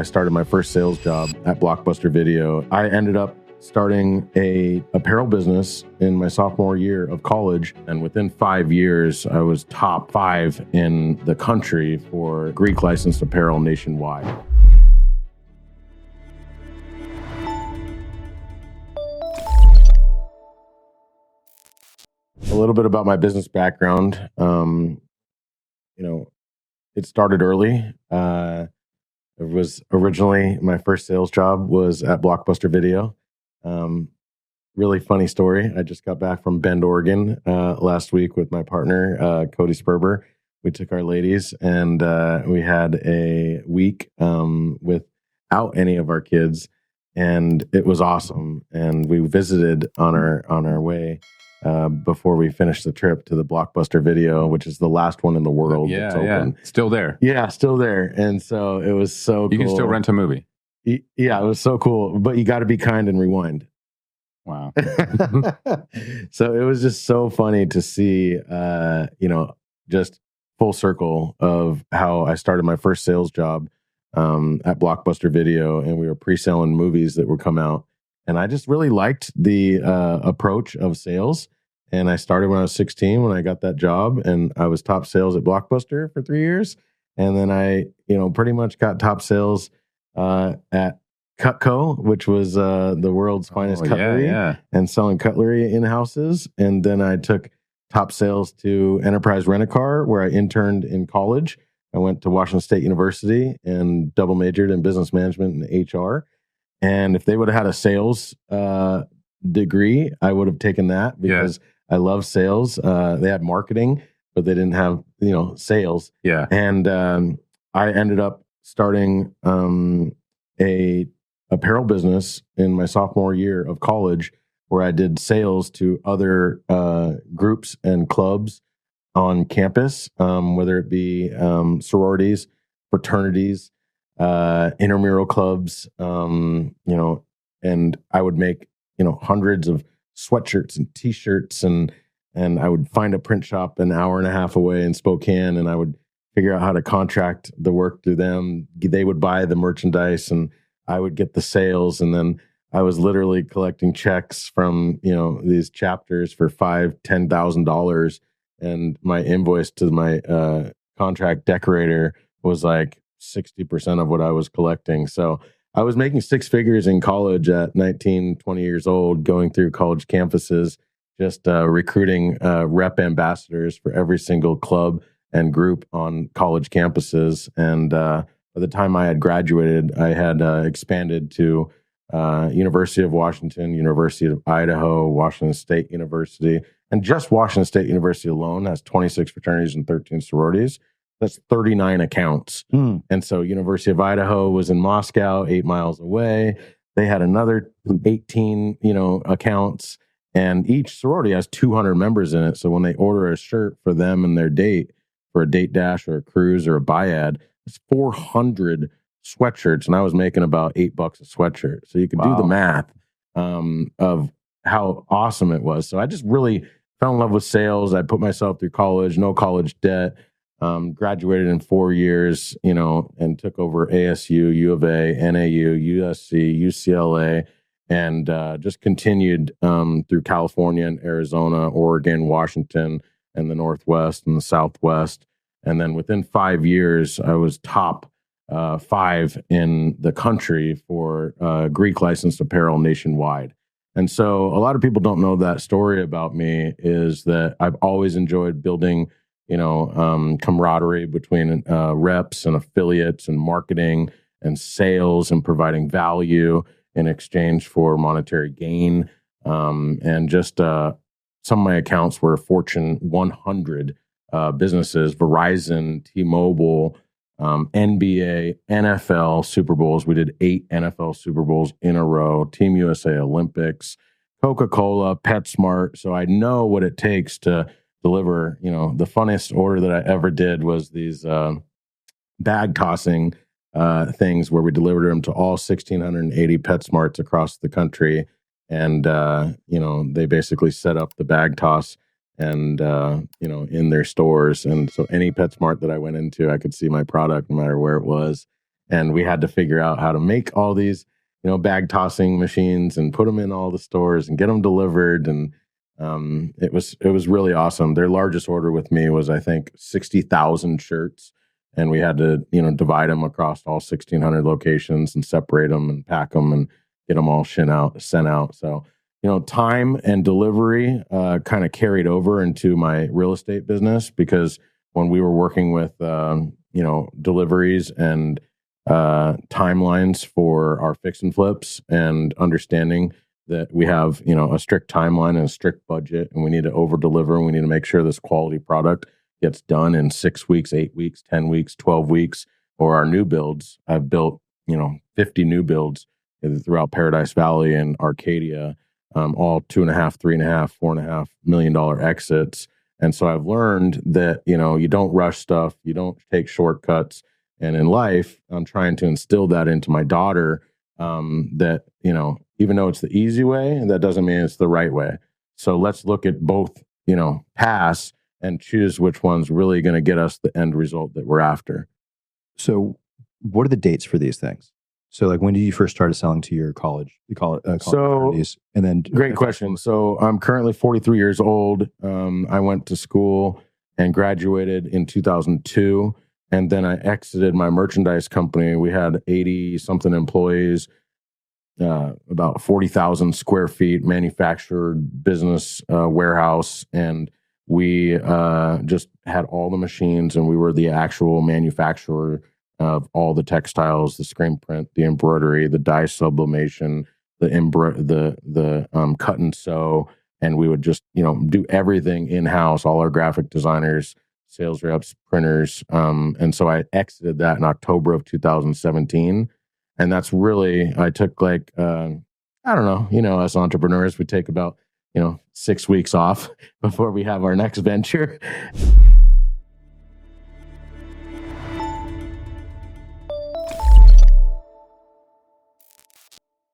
I started my first sales job at Blockbuster Video. I ended up starting a apparel business in my sophomore year of college. And within 5 years, I was top 5 in the country for Greek licensed apparel nationwide. A little bit about my business background. It started early. It was originally my first sales job was at Blockbuster Video. Really funny story. I just got back from Bend, Oregon last week with my partner, Cody Sperber. We took our ladies and we had a week without any of our kids, and it was awesome. And we visited on our way before we finished the trip to the Blockbuster Video, which is the last one in the world that's open. Still there. Yeah, still there. And so it was so cool. You can still rent a movie. Yeah, it was so cool. But you got to be kind and rewind. Wow. So it was just so funny to see, just full circle of how I started my first sales job at Blockbuster Video, and we were pre-selling movies that would come out. And I just really liked the approach of sales. And I started when I was 16 when I got that job, and I was top sales at Blockbuster for 3 years. And then I, pretty much got top sales at Cutco, which was the world's finest cutlery, and selling cutlery in houses. And then I took top sales to Enterprise Rent-A-Car, where I interned in college. I went to Washington State University and double majored in business management and HR. And if they would have had a sales degree, I would have taken that because I love sales. They had marketing, but they didn't have, sales. Yeah. And I ended up starting a apparel business in my sophomore year of college, where I did sales to other groups and clubs on campus, whether it be sororities, fraternities, intramural clubs, and I would make, hundreds of sweatshirts and t-shirts, and I would find a print shop an hour and a half away in Spokane, and I would figure out how to contract the work through them. They would buy the merchandise and I would get the sales. And then I was literally collecting checks from, these chapters for $5,000-$10,000. And my invoice to my contract decorator was like 60% of what I was collecting. So I was making six figures in college at 19, 20 years old, going through college campuses, just recruiting rep ambassadors for every single club and group on college campuses. And by the time I had graduated, I had expanded to University of Washington, University of Idaho, Washington State University. And just Washington State University alone has 26 fraternities and 13 sororities. That's 39 accounts. And so University of Idaho was in Moscow, 8 miles away. They had another 18, accounts. And each sorority has 200 members in it. So when they order a shirt for them and their date, for a date dash or a cruise or a biad, it's 400 sweatshirts. And I was making about $8 a sweatshirt. So you can do the math of how awesome it was. So I just really fell in love with sales. I put myself through college, no college debt, graduated in 4 years, and took over ASU, U of A, NAU, USC, UCLA, and just continued through California and Arizona, Oregon, Washington, and the Northwest and the Southwest. And then within 5 years, I was top 5 in the country for Greek licensed apparel nationwide. And so a lot of people don't know that story about me, is that I've always enjoyed building, camaraderie between reps and affiliates and marketing and sales and providing value in exchange for monetary gain. And just some of my accounts were Fortune 100 businesses, Verizon, T-Mobile, NBA, NFL Super Bowls. We did 8 NFL Super Bowls in a row, Team USA Olympics, Coca-Cola, PetSmart. So I know what it takes to deliver. The funniest order that I ever did was these bag tossing things where we delivered them to all 1,680 PetSmarts across the country. And, they basically set up the bag toss and, in their stores. And so any PetSmart that I went into, I could see my product no matter where it was. And we had to figure out how to make all these, bag tossing machines and put them in all the stores and get them delivered. And it was really awesome. Their largest order with me was, I think, 60,000 shirts. And we had to, divide them across all 1,600 locations and separate them and pack them and get them all sent out. So, time and delivery kind of carried over into my real estate business, because when we were working with, deliveries and timelines for our fix and flips, and understanding that we have, a strict timeline and a strict budget, and we need to over deliver, and we need to make sure this quality product gets done in 6 weeks, 8 weeks, 10 weeks, 12 weeks, or our new builds. I've built, 50 new builds throughout Paradise Valley and Arcadia, all $2.5, $3.5, $4.5 million exits. And so I've learned that, you don't rush stuff, you don't take shortcuts. And in life, I'm trying to instill that into my daughter, that, even though it's the easy way, that doesn't mean it's the right way. So let's look at both, paths and choose which one's really going to get us the end result that we're after. So what are the dates for these things? So like, when did you first start selling to your college? You call it fraternities, and then great question. So I'm currently 43 years old. I went to school and graduated in 2002. And then I exited my merchandise company. We had 80 something employees, about 40,000 square feet, manufactured business warehouse. And we just had all the machines, and we were the actual manufacturer of all the textiles, the screen print, the embroidery, the dye sublimation, the cut and sew. And we would just, do everything in-house, all our graphic designers, sales reps, printers. And so I exited that in October of 2017. And that's really, I took like, I don't know, as entrepreneurs, we take about, 6 weeks off before we have our next venture.